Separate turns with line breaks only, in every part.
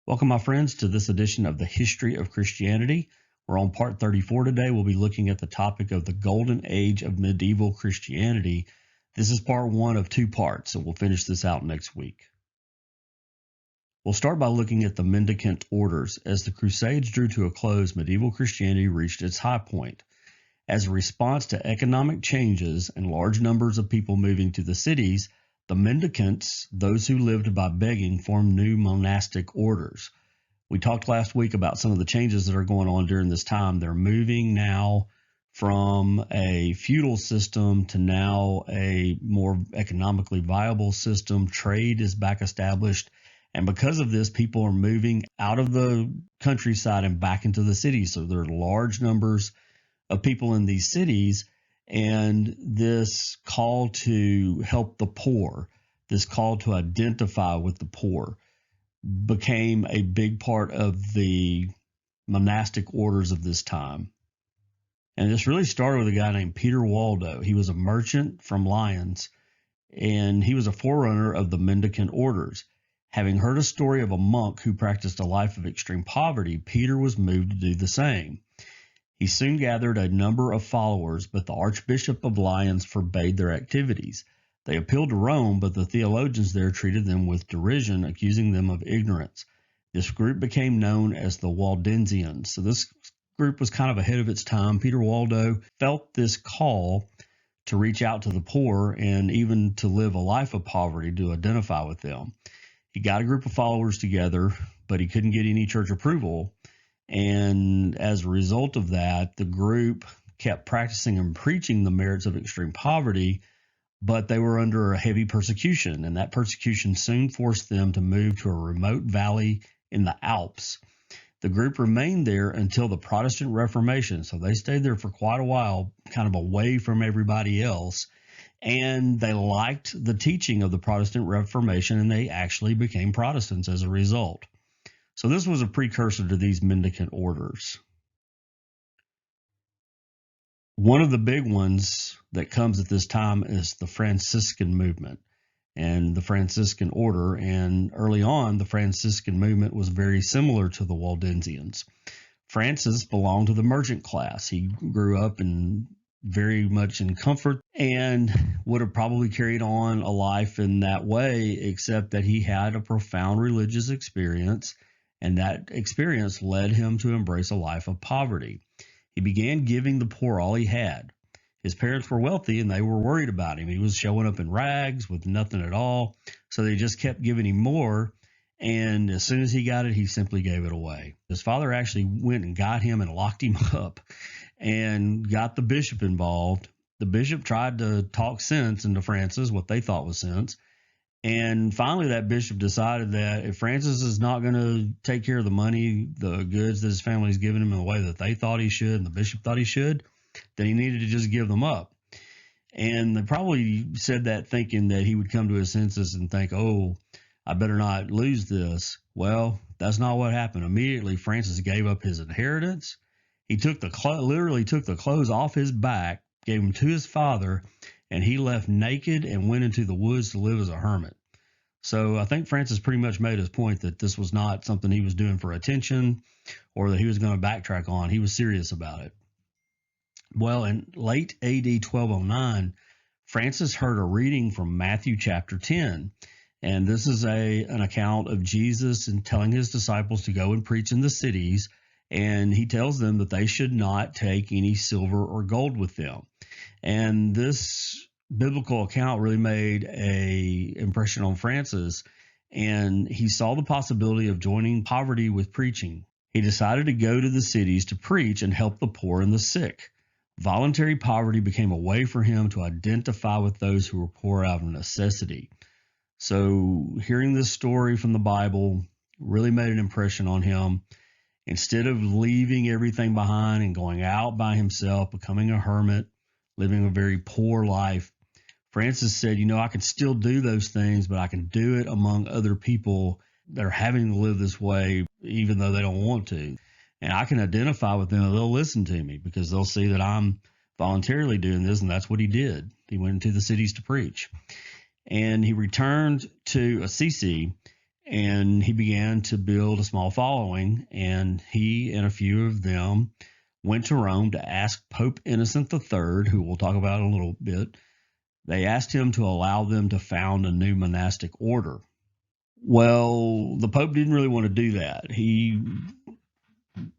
Welcome, my friends, to this edition of the History of Christianity. We're on part 34 today. We'll be looking at the topic of the Golden Age of Medieval Christianity. This is part one of two parts, so we'll finish this out next week. We'll start by looking at the mendicant orders. As the Crusades drew to a close, medieval Christianity reached its high point. As a response to economic changes and large numbers of people moving to the cities, the mendicants, those who lived by begging, formed new monastic orders. We talked last week about some of the changes that are going on during this time. They're moving now from a feudal system to now a more economically viable system. Trade is back established. And because of this, people are moving out of the countryside and back into the cities. So there are large numbers of people in these cities. And this call to help the poor, this call to identify with the poor, became a big part of the monastic orders of this time. And this really started with a guy named Peter Waldo. He was a merchant from Lyons, and he was a forerunner of the mendicant orders. Having heard a story of a monk who practiced a life of extreme poverty, Peter was moved to do the same. He soon gathered a number of followers, but the Archbishop of Lyons forbade their activities. They appealed to Rome, but the theologians there treated them with derision, accusing them of ignorance. This group became known as the Waldensians. So this group was kind of ahead of its time. Peter Waldo felt this call to reach out to the poor and even to live a life of poverty, to identify with them. He got a group of followers together, but he couldn't get any church approval. And as a result of that, the group kept practicing and preaching the merits of extreme poverty, but they were under a heavy persecution. And that persecution soon forced them to move to a remote valley in the Alps. The group remained there until the Protestant Reformation. So they stayed there for quite a while, kind of away from everybody else. And they liked the teaching of the Protestant Reformation, and they actually became Protestants as a result. So this was a precursor to these mendicant orders. One of the big ones that comes at this time is the Franciscan movement and the Franciscan order. And early on, the Franciscan movement was very similar to the Waldensians. Francis belonged to the merchant class. He grew up very much in comfort and would have probably carried on a life in that way, except that he had a profound religious experience. And that experience led him to embrace a life of poverty. He began giving the poor all he had. His parents were wealthy and they were worried about him. He was showing up in rags with nothing at all. So they just kept giving him more. And as soon as he got it, he simply gave it away. His father actually went and got him and locked him up and got the bishop involved. The bishop tried to talk sense into Francis, what they thought was sense. And finally, that bishop decided that if Francis is not going to take care of the money, the goods that his family's given him in the way that they thought he should and the bishop thought he should, then he needed to just give them up. And they probably said that thinking that he would come to his senses and think, oh, I better not lose this. Well, that's not what happened. Immediately, Francis gave up his inheritance. He literally took the clothes off his back, gave them to his father, and he left naked and went into the woods to live as a hermit. So I think Francis pretty much made his point that this was not something he was doing for attention or that he was going to backtrack on. He was serious about it. Well, in late AD 1209, Francis heard a reading from Matthew chapter 10. And this is an account of Jesus and telling his disciples to go and preach in the cities. And he tells them that they should not take any silver or gold with them. And this biblical account really made an impression on Francis, and he saw the possibility of joining poverty with preaching. He decided to go to the cities to preach and help the poor and the sick. Voluntary poverty became a way for him to identify with those who were poor out of necessity. So hearing this story from the Bible really made an impression on him. Instead of leaving everything behind and going out by himself, becoming a hermit, living a very poor life, Francis said, I can still do those things, but I can do it among other people that are having to live this way, even though they don't want to. And I can identify with them, and they'll listen to me because they'll see that I'm voluntarily doing this, and that's what he did. He went into the cities to preach. And he returned to Assisi, And he began to build a small following, and he and a few of them went to Rome to ask Pope Innocent III, who we'll talk about in a little bit. They asked him to allow them to found a new monastic order. Well, the Pope didn't really want to do that. He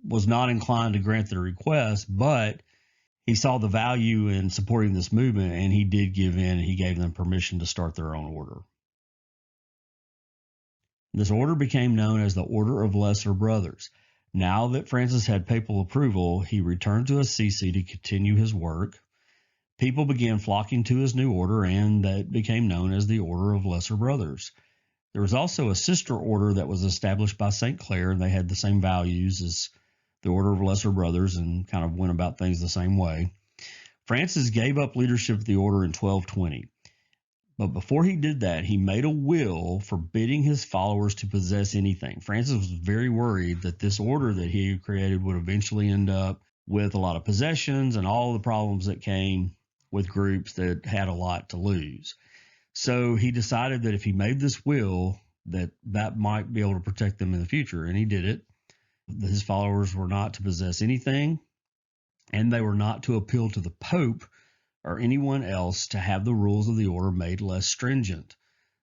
was not inclined to grant their request, but he saw the value in supporting this movement, and he did give in, and he gave them permission to start their own order. This order became known as the Order of Lesser Brothers. Now that Francis had papal approval, he returned to Assisi to continue his work. People began flocking to his new order, and that became known as the Order of Lesser Brothers. There was also a sister order that was established by St. Clare, and they had the same values as the Order of Lesser Brothers and kind of went about things the same way. Francis gave up leadership of the order in 1220. But before he did that, he made a will forbidding his followers to possess anything. Francis was very worried that this order that he had created would eventually end up with a lot of possessions and all the problems that came with groups that had a lot to lose. So he decided that if he made this will, that might be able to protect them in the future, and he did it. His followers were not to possess anything, and they were not to appeal to the Pope or anyone else to have the rules of the order made less stringent.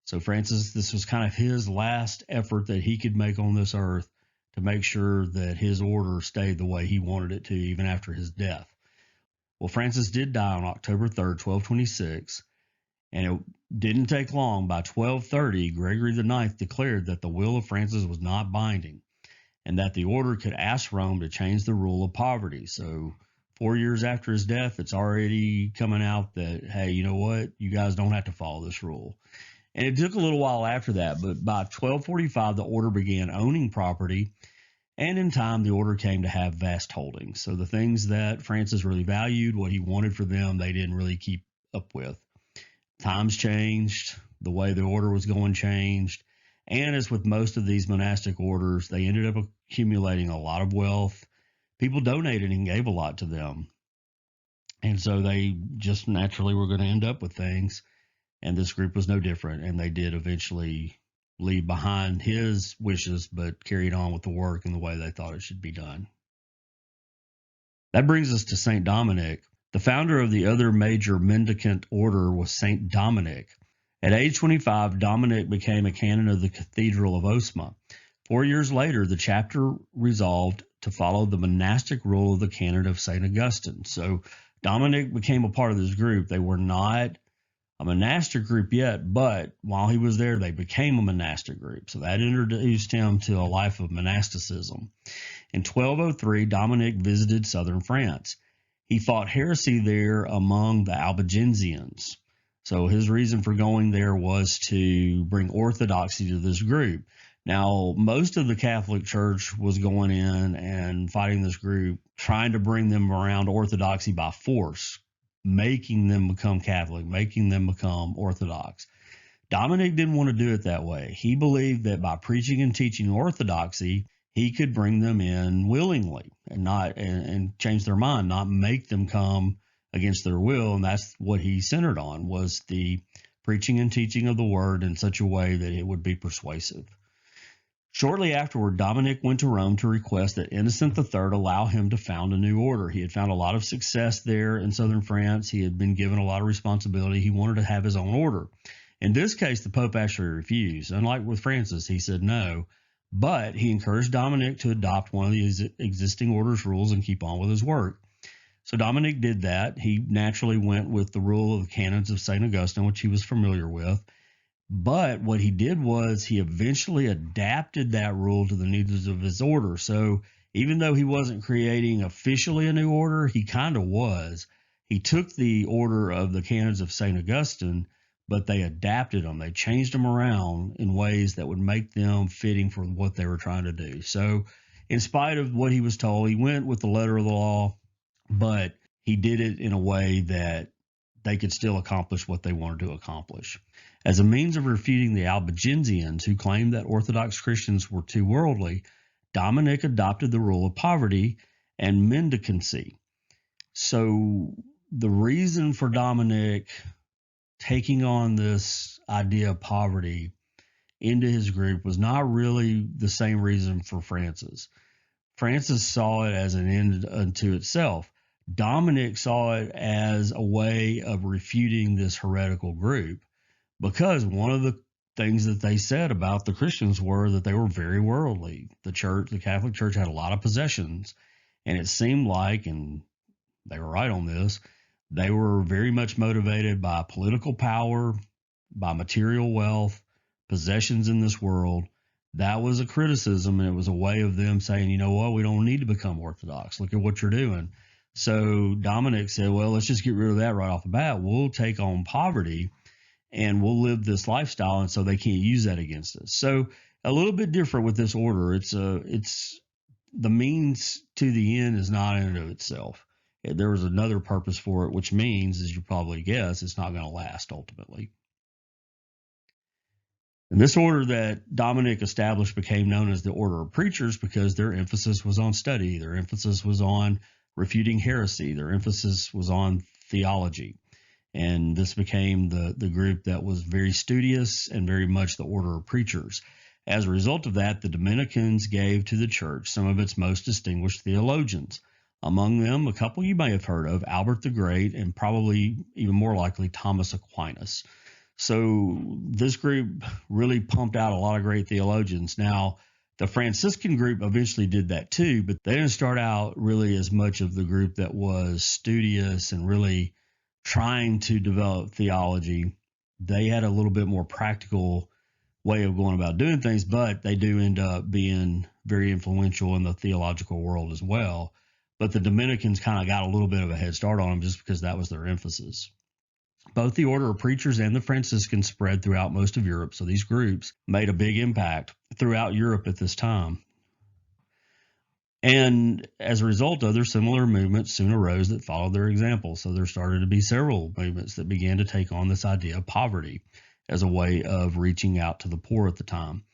So Francis, this was kind of his last effort that he could make on this earth to make sure that his order stayed the way he wanted it to, even after his death. Well, Francis did die on October 3rd, 1226, and it didn't take long. By 1230, Gregory IX declared that the will of Francis was not binding, and that the order could ask Rome to change the rule of poverty. So 4 years after his death, it's already coming out that, hey, you know what? You guys don't have to follow this rule. And it took a little while after that, but by 1245, the order began owning property, and in time, the order came to have vast holdings. So the things that Francis really valued, what he wanted for them, they didn't really keep up with. Times changed, the way the order was going changed, and as with most of these monastic orders, they ended up accumulating a lot of wealth. People donated and gave a lot to them. And so they just naturally were going to end up with things. And this group was no different. And they did eventually leave behind his wishes, but carried on with the work in the way they thought it should be done. That brings us to St. Dominic. The founder of the other major mendicant order was St. Dominic. At age 25, Dominic became a canon of the Cathedral of Osma. 4 years later, the chapter resolved to follow the monastic rule of the canon of St. Augustine. So Dominic became a part of this group. They were not a monastic group yet, but while he was there, they became a monastic group. So that introduced him to a life of monasticism. In 1203, Dominic visited southern France. He fought heresy there among the Albigensians. So his reason for going there was to bring orthodoxy to this group. Now, most of the Catholic Church was going in and fighting this group, trying to bring them around orthodoxy by force, making them become Catholic, making them become Orthodox. Dominic didn't want to do it that way. He believed that by preaching and teaching orthodoxy, he could bring them in willingly and change their mind, not make them come against their will. And that's what he centered on, was the preaching and teaching of the word in such a way that it would be persuasive. Shortly afterward, Dominic went to Rome to request that Innocent III allow him to found a new order. He had found a lot of success there in southern France. He had been given a lot of responsibility. He wanted to have his own order. In this case, the Pope actually refused. Unlike with Francis, he said no, but he encouraged Dominic to adopt one of the existing order's rules and keep on with his work. So Dominic did that. He naturally went with the rule of the canons of St. Augustine, which he was familiar with. But what he did was he eventually adapted that rule to the needs of his order. So even though he wasn't creating officially a new order, he kind of was. He took the order of the canons of St. Augustine, but they adapted them. They changed them around in ways that would make them fitting for what they were trying to do. So in spite of what he was told, he went with the letter of the law, but he did it in a way that they could still accomplish what they wanted to accomplish. As a means of refuting the Albigensians, who claimed that Orthodox Christians were too worldly, Dominic adopted the rule of poverty and mendicancy. So the reason for Dominic taking on this idea of poverty into his group was not really the same reason for Francis. Francis saw it as an end unto itself. Dominic saw it as a way of refuting this heretical group, because one of the things that they said about the Christians were that they were very worldly. The Catholic Church had a lot of possessions, and it seemed like, and they were right on this, they were very much motivated by political power, by material wealth, possessions in this world. That was a criticism, and it was a way of them saying, you know what, we don't need to become Orthodox. Look at what you're doing. So Dominic said, well, let's just get rid of that right off the bat. We'll take on poverty and we'll live this lifestyle, and so they can't use that against us. So a little bit different with this order. It's the means to the end is not in and of itself. There was another purpose for it, which means, as you probably guess, it's not going to last ultimately. And this order that Dominic established became known as the Order of Preachers because their emphasis was on study. Their emphasis was on refuting heresy. Their emphasis was on theology. And this became the group that was very studious and very much the Order of Preachers. As a result of that, the Dominicans gave to the church some of its most distinguished theologians. Among them, a couple you may have heard of, Albert the Great, and probably even more likely Thomas Aquinas. So this group really pumped out a lot of great theologians. Now, the Franciscan group eventually did that too, but they didn't start out really as much of the group that was studious and really trying to develop theology. They had a little bit more practical way of going about doing things, but they do end up being very influential in the theological world as well. But the Dominicans kind of got a little bit of a head start on them just because that was their emphasis. Both the Order of Preachers and the Franciscans spread throughout most of Europe, so these groups made a big impact throughout Europe at this time. And as a result, other similar movements soon arose that followed their example. So there started to be several movements that began to take on this idea of poverty as a way of reaching out to the poor at the time.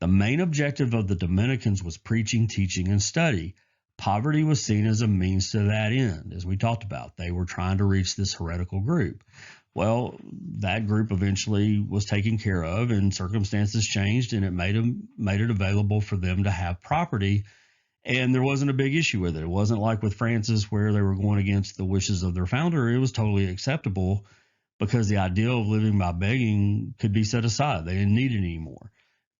The main objective of the Dominicans was preaching, teaching, and study. Poverty was seen as a means to that end, as we talked about. They were trying to reach this heretical group. Well, that group eventually was taken care of, and circumstances changed, and it made it available for them to have property. And there wasn't a big issue with it. It wasn't like with Francis where they were going against the wishes of their founder. It was totally acceptable because the ideal of living by begging could be set aside. They didn't need it anymore.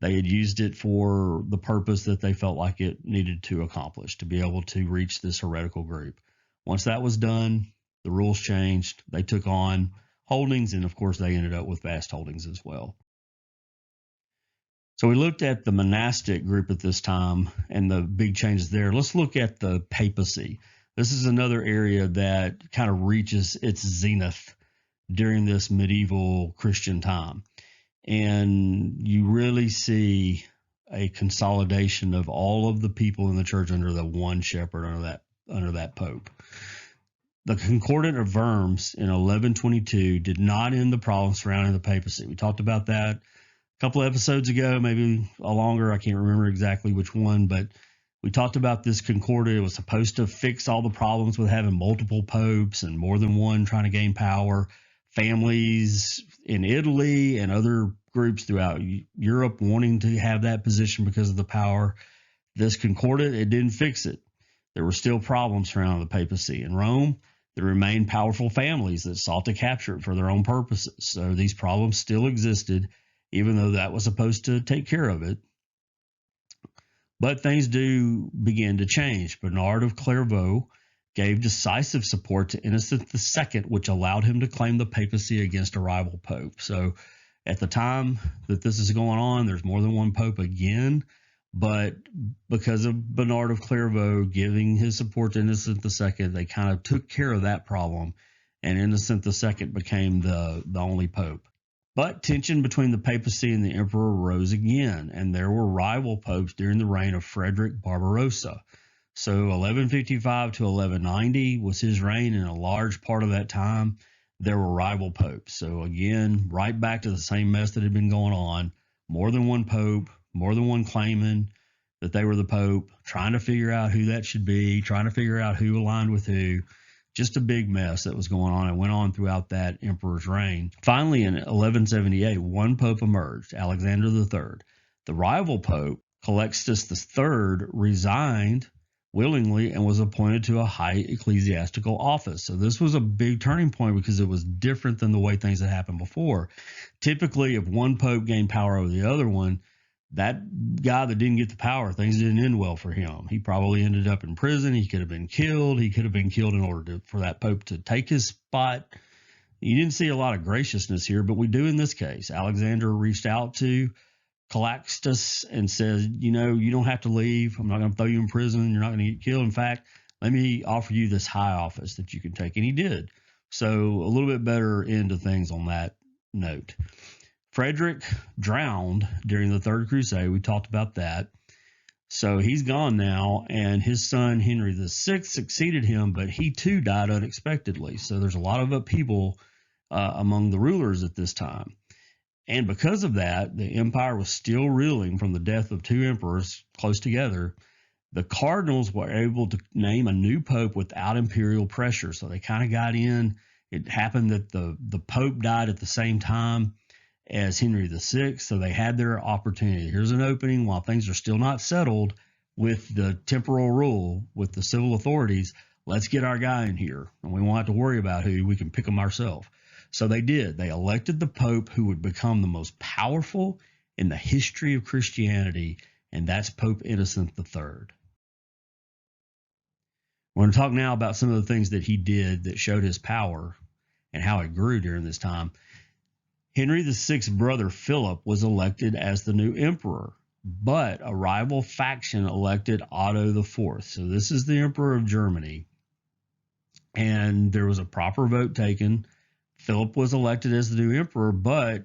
They had used it for the purpose that they felt like it needed to accomplish, to be able to reach this heretical group. Once that was done, the rules changed. They took on holdings, and of course, they ended up with vast holdings as well. So we looked at the monastic group at this time and the big changes there. Let's look at the papacy. This is another area that kind of reaches its zenith during this medieval Christian time. And you really see a consolidation of all of the people in the church under the one shepherd, under that pope. The Concordat of Worms in 1122 did not end the problem surrounding the papacy. We talked about that a couple of episodes ago, maybe a longer. I can't remember exactly which one, but we talked about this Concordat. It was supposed to fix all the problems with having multiple popes and more than one trying to gain power. Families in Italy and other groups throughout Europe wanting to have that position because of the power. This Concordat, it didn't fix it. There were still problems surrounding the papacy. In Rome, there remained powerful families that sought to capture it for their own purposes. So these problems still existed, even though that was supposed to take care of it. But things do begin to change. Bernard of Clairvaux gave decisive support to Innocent II, which allowed him to claim the papacy against a rival pope. So at the time that this is going on, there's more than one pope again. But because of Bernard of Clairvaux giving his support to Innocent II, they kind of took care of that problem, and Innocent II became the only pope. But tension between the papacy and the emperor rose again, and there were rival popes during the reign of Frederick Barbarossa. So 1155 to 1190 was his reign, and a large part of that time there were rival popes. So again, right back to the same mess that had been going on. More than one pope, more than one claiming that they were the pope, trying to figure out who that should be, trying to figure out who aligned with who. Just a big mess that was going on. It went on throughout that emperor's reign. Finally, in 1178, one pope emerged, Alexander III. The rival pope, Calixtus III, resigned willingly and was appointed to a high ecclesiastical office. So this was a big turning point because it was different than the way things had happened before. Typically, if one pope gained power over the other one, that guy that didn't get the power, things didn't end well for him. He probably ended up in prison. He could have been killed. He could have been killed in order for that pope to take his spot. You didn't see a lot of graciousness here, but we do in this case. Alexander reached out to Calixtus and says, you don't have to leave. I'm not going to throw you in prison. You're not going to get killed. In fact, let me offer you this high office that you can take. And he did. So a little bit better end to things on that note. Frederick drowned during the Third Crusade. We talked about that. So he's gone now, and his son Henry VI succeeded him, but he too died unexpectedly. So there's a lot of upheaval among the rulers at this time. And because of that, the empire was still reeling from the death of two emperors close together. The cardinals were able to name a new pope without imperial pressure. So they kind of got in. It happened that the pope died at the same time as Henry VI, so they had their opportunity. Here's an opening while things are still not settled with the temporal rule, with the civil authorities. Let's get our guy in here, and we won't have to worry about who. We can pick them ourselves. So they did. They elected the Pope who would become the most powerful in the history of Christianity, and that's Pope Innocent III. We're going to talk now about some of the things that he did that showed his power and how it grew during this time. Henry VI's brother Philip was elected as the new emperor, but a rival faction elected Otto IV. So this is the emperor of Germany, and there was a proper vote taken. Philip was elected as the new emperor, but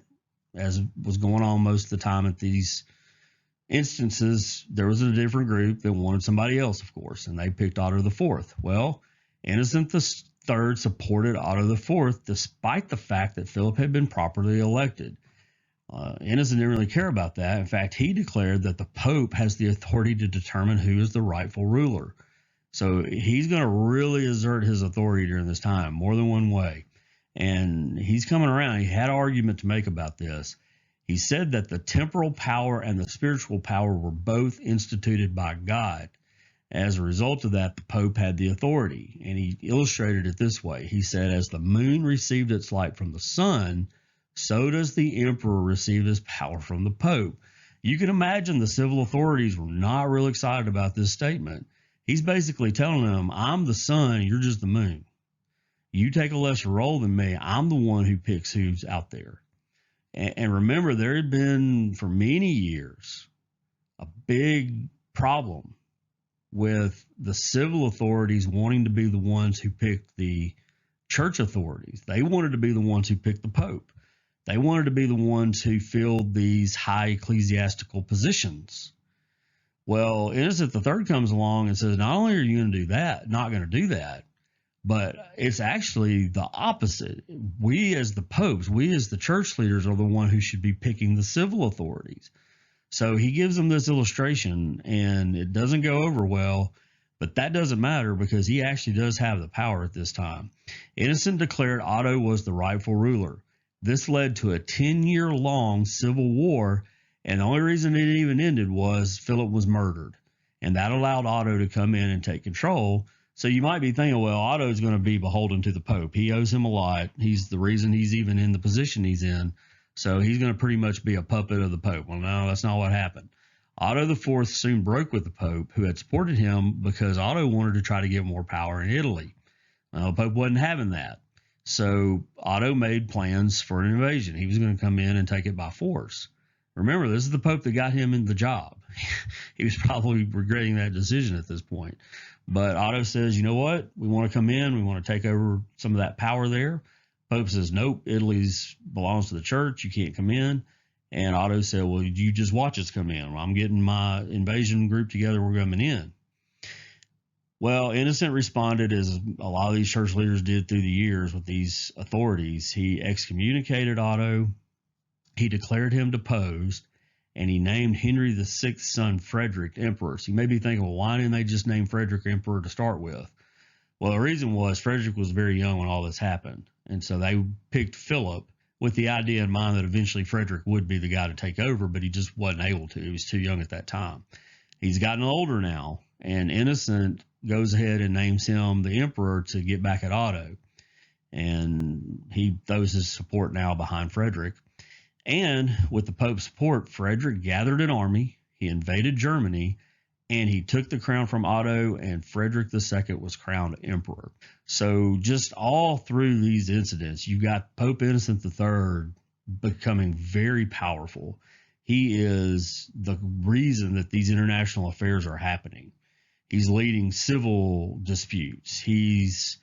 as was going on most of the time at these instances, there was a different group that wanted somebody else, of course, and they picked Otto IV. Well, Innocent III supported Otto IV despite the fact that Philip had been properly elected. Innocent didn't really care about that. In fact, he declared that the Pope has the authority to determine who is the rightful ruler. So he's going to really exert his authority during this time, more than one way. And he's coming around. He had an argument to make about this. He said that the temporal power and the spiritual power were both instituted by God. As a result of that, the Pope had the authority. And he illustrated it this way. He said, as the moon received its light from the sun, so does the emperor receive his power from the Pope. You can imagine the civil authorities were not real excited about this statement. He's basically telling them, I'm the sun, you're just the moon. You take a lesser role than me. I'm the one who picks who's out there. And remember, there had been for many years a big problem with the civil authorities wanting to be the ones who picked the church authorities. They wanted to be the ones who picked the Pope. They wanted to be the ones who filled these high ecclesiastical positions. Well, Innocent III comes along and says, not only are you going to do that, not going to do that, but it's actually the opposite. We as the popes, we as the church leaders are the one who should be picking the civil authorities. So he gives them this illustration, and it doesn't go over well, but that doesn't matter because he actually does have the power at this time. Innocent declared Otto was the rightful ruler. This led to a 10-year-long civil war, and the only reason it even ended was Philip was murdered, and that allowed Otto to come in and take control. So you might be thinking, well, Otto's going to be beholden to the Pope. He owes him a lot. He's the reason he's even in the position he's in. So he's going to pretty much be a puppet of the Pope. Well, no, that's not what happened. Otto IV soon broke with the Pope, who had supported him because Otto wanted to try to get more power in Italy. Well, the Pope wasn't having that. So Otto made plans for an invasion. He was going to come in and take it by force. Remember, this is the Pope that got him in the job. He was probably regretting that decision at this point. But Otto says, you know what? We want to come in. We want to take over some of that power there. Pope says, nope, Italy's belongs to the church. You can't come in. And Otto said, well, you just watch us come in. Well, I'm getting my invasion group together. We're coming in. Well, Innocent responded as a lot of these church leaders did through the years with these authorities. He excommunicated Otto. He declared him deposed, and he named Henry VI's son Frederick emperor. So you may be thinking, well, why didn't they just name Frederick emperor to start with? Well, the reason was Frederick was very young when all this happened. And so they picked Philip with the idea in mind that eventually Frederick would be the guy to take over, but he just wasn't able to. He was too young at that time. He's gotten older now, and Innocent goes ahead and names him the emperor to get back at Otto. And he throws his support now behind Frederick. And with the Pope's support, Frederick gathered an army, he invaded Germany, and he took the crown from Otto, and Frederick II was crowned emperor. So just all through these incidents, you got Pope Innocent III becoming very powerful. He is the reason that these international affairs are happening. He's leading civil disputes. He's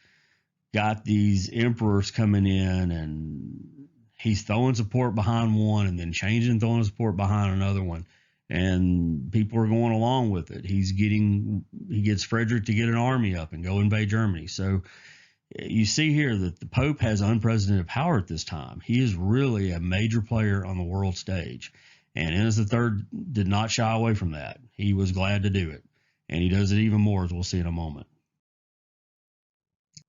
got these emperors coming in, and he's throwing support behind one and then changing, throwing support behind another one. And people are going along with it. He gets Frederick to get an army up and go invade Germany. So you see here that the Pope has unprecedented power at this time. He is really a major player on the world stage. And Innocent III did not shy away from that. He was glad to do it. And he does it even more, as we'll see in a moment.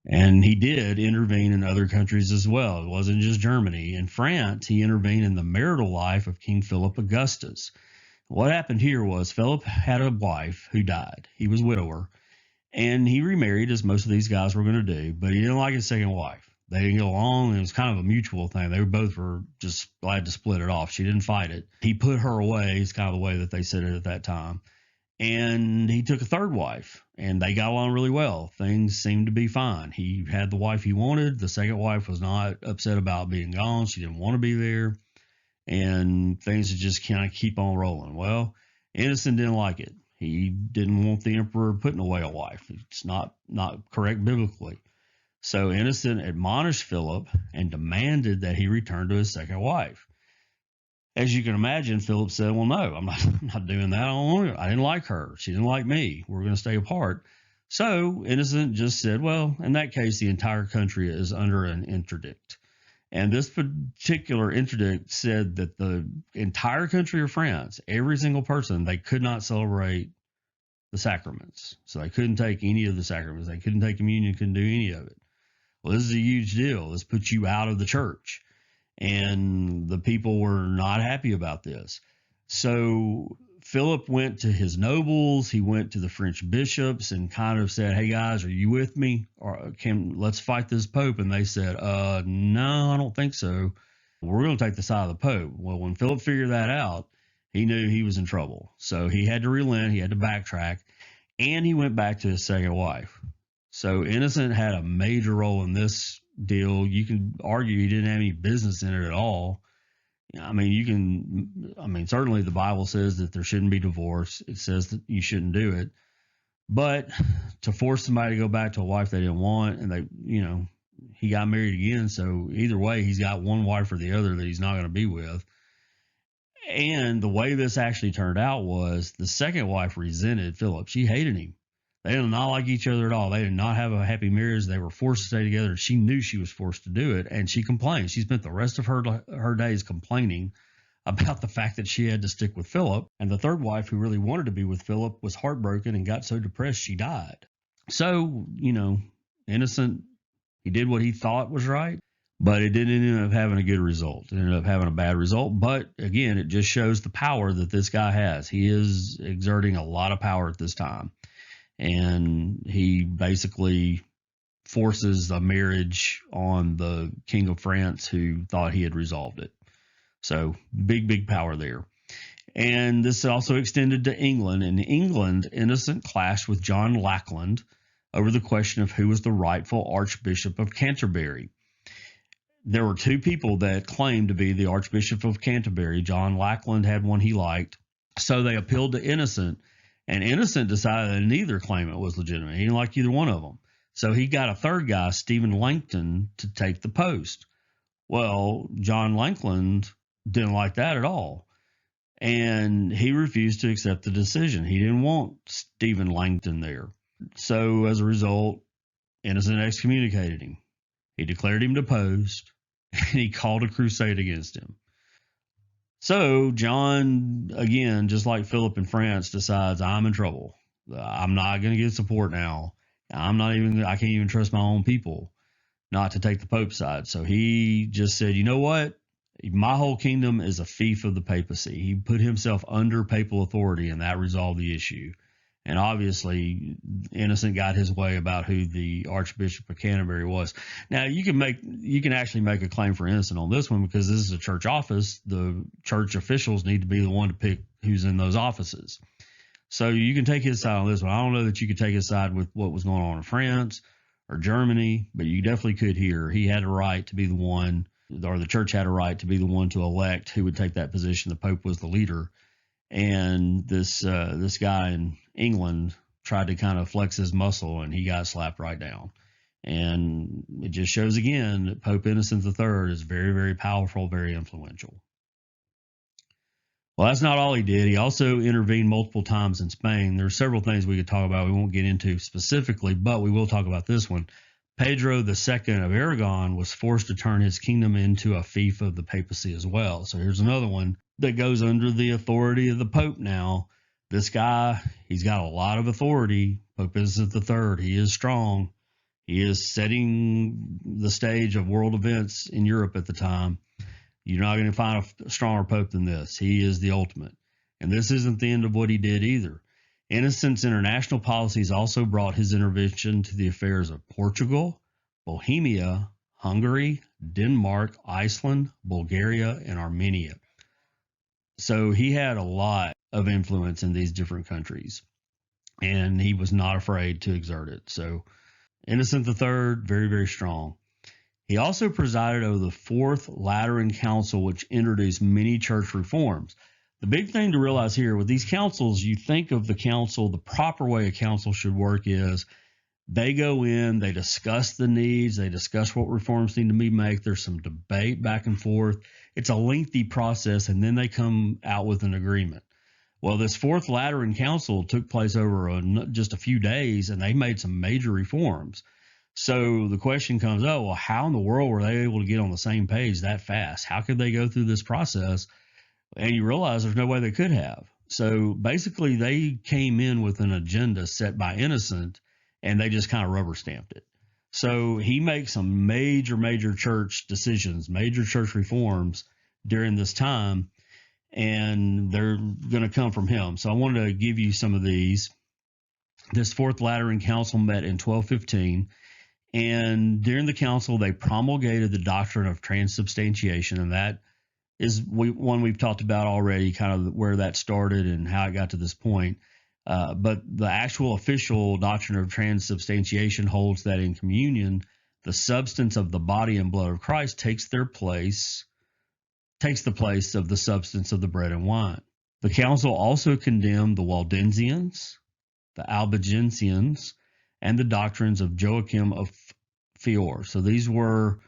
And he did intervene in other countries as well. It wasn't just Germany. In France, he intervened in the marital life of King Philip Augustus. What happened here was Philip had a wife who died. He was a widower, and he remarried, as most of these guys were going to do, but he didn't like his second wife. They didn't get along, and it was kind of a mutual thing. They both were just glad to split it off. She didn't fight it. He put her away, is kind of the way that they said it at that time. And he took a third wife, and they got along really well. Things seemed to be fine. He had the wife he wanted. The second wife was not upset about being gone. She didn't want to be there. And things would just kind of keep on rolling. Well, Innocent didn't like it. He didn't want the emperor putting away a wife. It's not correct biblically. So Innocent admonished Philip and demanded that he return to his second wife. As you can imagine, Philip said, well, no, I'm not doing that. I didn't like her. She didn't like me. We're going to stay apart. So Innocent just said, well, in that case, the entire country is under an interdict. And this particular interdict said that the entire country of France, every single person, they could not celebrate the sacraments. So they couldn't take any of the sacraments. They couldn't take communion, couldn't do any of it. Well, this is a huge deal. This puts you out of the church. And the people were not happy about this. So Philip went to his nobles. He went to the French bishops and kind of said, hey, guys, are you with me? Or let's fight this Pope. And they said, no, I don't think so. We're going to take the side of the Pope. Well, when Philip figured that out, he knew he was in trouble. So he had to relent. He had to backtrack. And he went back to his second wife. So Innocent had a major role in this deal. You can argue he didn't have any business in it at all. Certainly the Bible says that there shouldn't be divorce. It says that you shouldn't do it. But to force somebody to go back to a wife they didn't want, and he got married again. So either way, he's got one wife or the other that he's not going to be with. And the way this actually turned out was the second wife resented Philip. She hated him. They did not like each other at all. They did not have a happy marriage. They were forced to stay together. She knew she was forced to do it, and she complained. She spent the rest of her days complaining about the fact that she had to stick with Philip. And the third wife, who really wanted to be with Philip, was heartbroken and got so depressed she died. So, Innocent, he did what he thought was right, but it didn't end up having a good result. It ended up having a bad result. But again, it just shows the power that this guy has. He is exerting a lot of power at this time. And he basically forces a marriage on the King of France, who thought he had resolved it. So big power there. And this also extended to England. In England, Innocent clashed with John Lackland over the question of who was the rightful Archbishop of Canterbury. There were two people that claimed to be the Archbishop of Canterbury. John Lackland had one he liked. So they appealed to Innocent. And Innocent decided that neither claimant was legitimate. He didn't like either one of them. So he got a third guy, Stephen Langton, to take the post. Well, John Lackland didn't like that at all. And he refused to accept the decision. He didn't want Stephen Langton there. So as a result, Innocent excommunicated him. He declared him deposed, and he called a crusade against him. So John, again, just like Philip in France, decides, I'm in trouble. I'm not going to get support now. I can't even trust my own people not to take the Pope's side. So he just said, you know what? My whole kingdom is a fief of the papacy. He put himself under papal authority, and that resolved the issue. And obviously, Innocent got his way about who the Archbishop of Canterbury was. Now, you can actually make a claim for Innocent on this one because this is a church office. The church officials need to be the one to pick who's in those offices. So you can take his side on this one. I don't know that you could take his side with what was going on in France or Germany, but you definitely could here. He had a right to be the one, or the church had a right to be the one to elect who would take that position. The Pope was the leader. And this guy in England tried to kind of flex his muscle, and he got slapped right down. And it just shows again that Pope Innocent III is very, very powerful, very influential. Well, that's not all he did. He also intervened multiple times in Spain. There are several things we could talk about. We won't get into specifically, but we will talk about this one. Pedro II of Aragon was forced to turn his kingdom into a fief of the papacy as well. So here's another one that goes under the authority of the Pope now. This guy, he's got a lot of authority. Pope Innocent III, he is strong. He is setting the stage of world events in Europe at the time. You're not going to find a stronger Pope than this. He is the ultimate. And this isn't the end of what he did either. Innocent's international policies also brought his intervention to the affairs of Portugal, Bohemia, Hungary, Denmark, Iceland, Bulgaria, and Armenia. So he had a lot of influence in these different countries, and he was not afraid to exert it. So Innocent III, very, very strong. He also presided over the Fourth Lateran Council, which introduced many church reforms. The big thing to realize here with these councils, you think of the council, the proper way a council should work is they go in, they discuss the needs, they discuss what reforms need to be made. There's some debate back and forth. It's a lengthy process, and then they come out with an agreement. Well, this Fourth Lateran Council took place over just a few days, and they made some major reforms. So the question comes, well, how in the world were they able to get on the same page that fast? How could they go through this process? And you realize there's no way they could have. So basically, they came in with an agenda set by Innocent, and they just kind of rubber stamped it. So he makes some major, major church decisions, major church reforms during this time, and they're going to come from him. So I wanted to give you some of these. This Fourth Lateran Council met in 1215, and during the council, they promulgated the doctrine of transubstantiation, and that is one we've talked about already, kind of where that started and how it got to this point. But the actual official doctrine of transubstantiation holds that in communion, the substance of the body and blood of Christ takes the place of the substance of the bread and wine. The council also condemned the Waldensians, the Albigensians, and the doctrines of Joachim of Fiore. So these were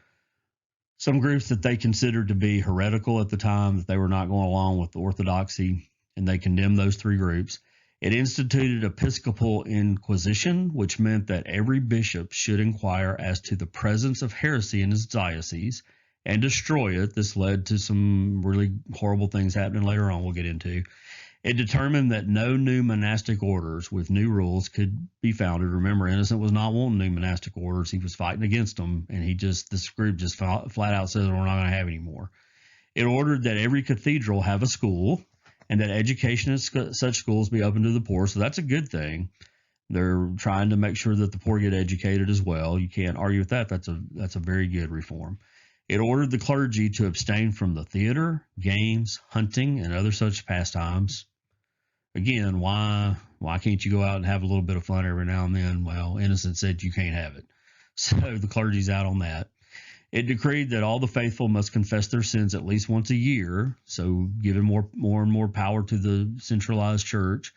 some groups that they considered to be heretical at the time, that they were not going along with the orthodoxy, and they condemned those three groups. It instituted episcopal inquisition, which meant that every bishop should inquire as to the presence of heresy in his diocese and destroy it. This led to some really horrible things happening later on we'll get into. It determined that no new monastic orders with new rules could be founded. Remember, Innocent was not wanting new monastic orders. He was fighting against them, and this group just flat out says we're not going to have any more. It ordered that every cathedral have a school and that education in such schools be open to the poor. So that's a good thing. They're trying to make sure that the poor get educated as well. You can't argue with that. That's a very good reform. It ordered the clergy to abstain from the theater, games, hunting, and other such pastimes. Again, why can't you go out and have a little bit of fun every now and then? Well, Innocent said you can't have it. So the clergy's out on that. It decreed that all the faithful must confess their sins at least once a year, so giving more and more power to the centralized church.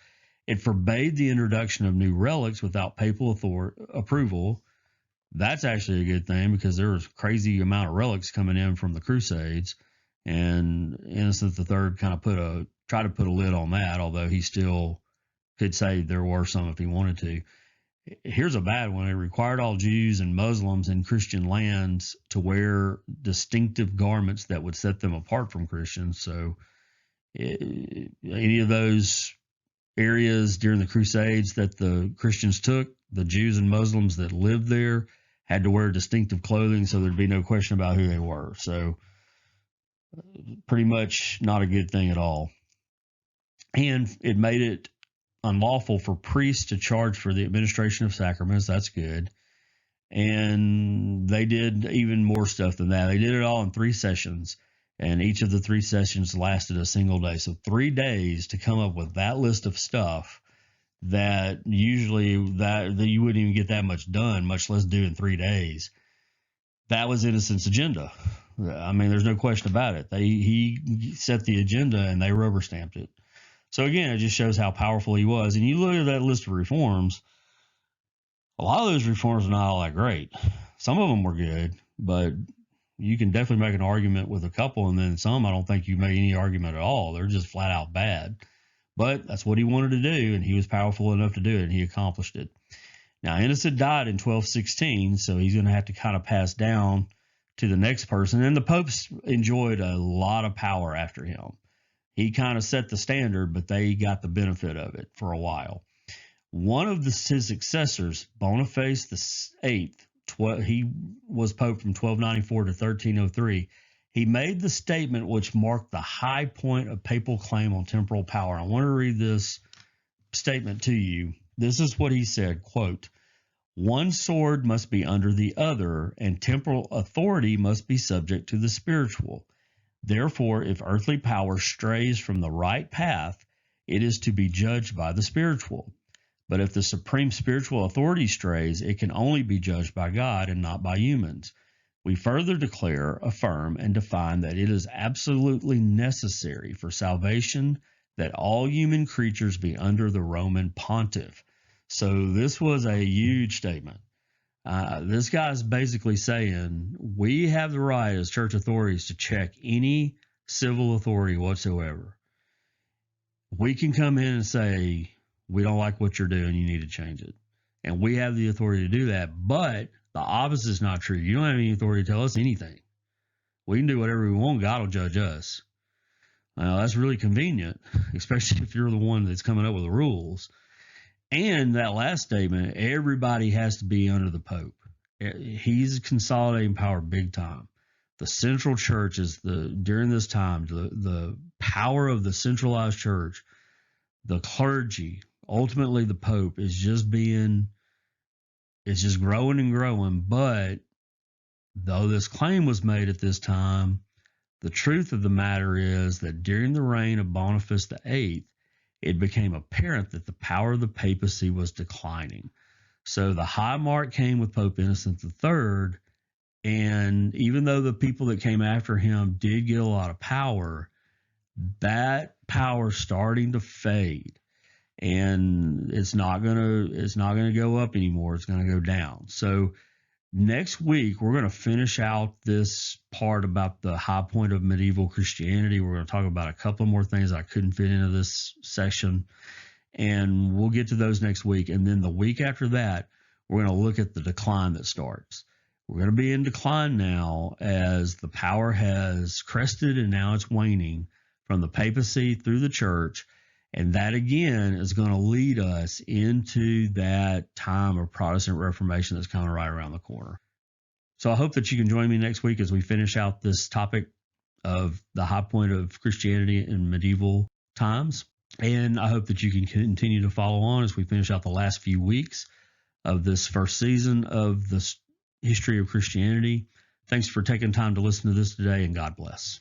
It forbade the introduction of new relics without papal approval. That's actually a good thing because there was a crazy amount of relics coming in from the Crusades, and Innocent III kind of tried to put a lid on that, although he still could say there were some if he wanted to. Here's a bad one. It required all Jews and Muslims in Christian lands to wear distinctive garments that would set them apart from Christians. So any of those areas during the Crusades that the Christians took, the Jews and Muslims that lived there had to wear distinctive clothing, so there'd be no question about who they were. So pretty much not a good thing at all. And it made it unlawful for priests to charge for the administration of sacraments. That's good. And they did even more stuff than that. They did it all in 3 sessions, and each of the 3 sessions lasted a single day. So 3 days to come up with that list of stuff that usually that you wouldn't even get that much done, much less do in 3 days. That was Innocent's agenda. I mean, there's no question about it. He set the agenda and they rubber stamped it. So again, it just shows how powerful he was. And you look at that list of reforms, a lot of those reforms are not all that great. Some of them were good, but you can definitely make an argument with a couple, and then some I don't think you make any argument at all. They're just flat out bad. But that's what he wanted to do, and he was powerful enough to do it, and he accomplished it. Now, Innocent died in 1216, so he's going to have to kind of pass down to the next person. And the popes enjoyed a lot of power after him. He kind of set the standard, but they got the benefit of it for a while. One of his successors, Boniface VIII, he was pope from 1294 to 1303. He made the statement which marked the high point of papal claim on temporal power. I want to read this statement to you. This is what he said, quote, "One sword must be under the other, and temporal authority must be subject to the spiritual. Therefore, if earthly power strays from the right path, it is to be judged by the spiritual. But if the supreme spiritual authority strays, it can only be judged by God and not by humans. We further declare, affirm, and define that it is absolutely necessary for salvation that all human creatures be under the Roman pontiff." So this was a huge statement. This guy's basically saying we have the right as church authorities to check any civil authority whatsoever. We can come in and say, we don't like what you're doing, you need to change it. And we have the authority to do that, but the opposite is not true. You don't have any authority to tell us anything. We can do whatever we want. God will judge us. That's really convenient, especially if you're the one that's coming up with the rules. And that last statement, everybody has to be under the Pope. He's consolidating power big time. The central church is during this time, the power of the centralized church, the clergy, ultimately the Pope is just growing and growing. But though this claim was made at this time, the truth of the matter is that during the reign of Boniface VIII, it became apparent that the power of the papacy was declining. So the high mark came with Pope Innocent III, and even though the people that came after him did get a lot of power, that power starting to fade, and it's not gonna go up anymore. It's gonna go down. So next week, we're going to finish out this part about the high point of medieval Christianity. We're going to talk about a couple more things I couldn't fit into this section, and we'll get to those next week. And then the week after that, we're going to look at the decline that starts. We're going to be in decline now as the power has crested and now it's waning from the papacy through the church. And that, again, is going to lead us into that time of Protestant Reformation that's coming right around the corner. So I hope that you can join me next week as we finish out this topic of the high point of Christianity in medieval times. And I hope that you can continue to follow on as we finish out the last few weeks of this first season of the history of Christianity. Thanks for taking time to listen to this today, and God bless.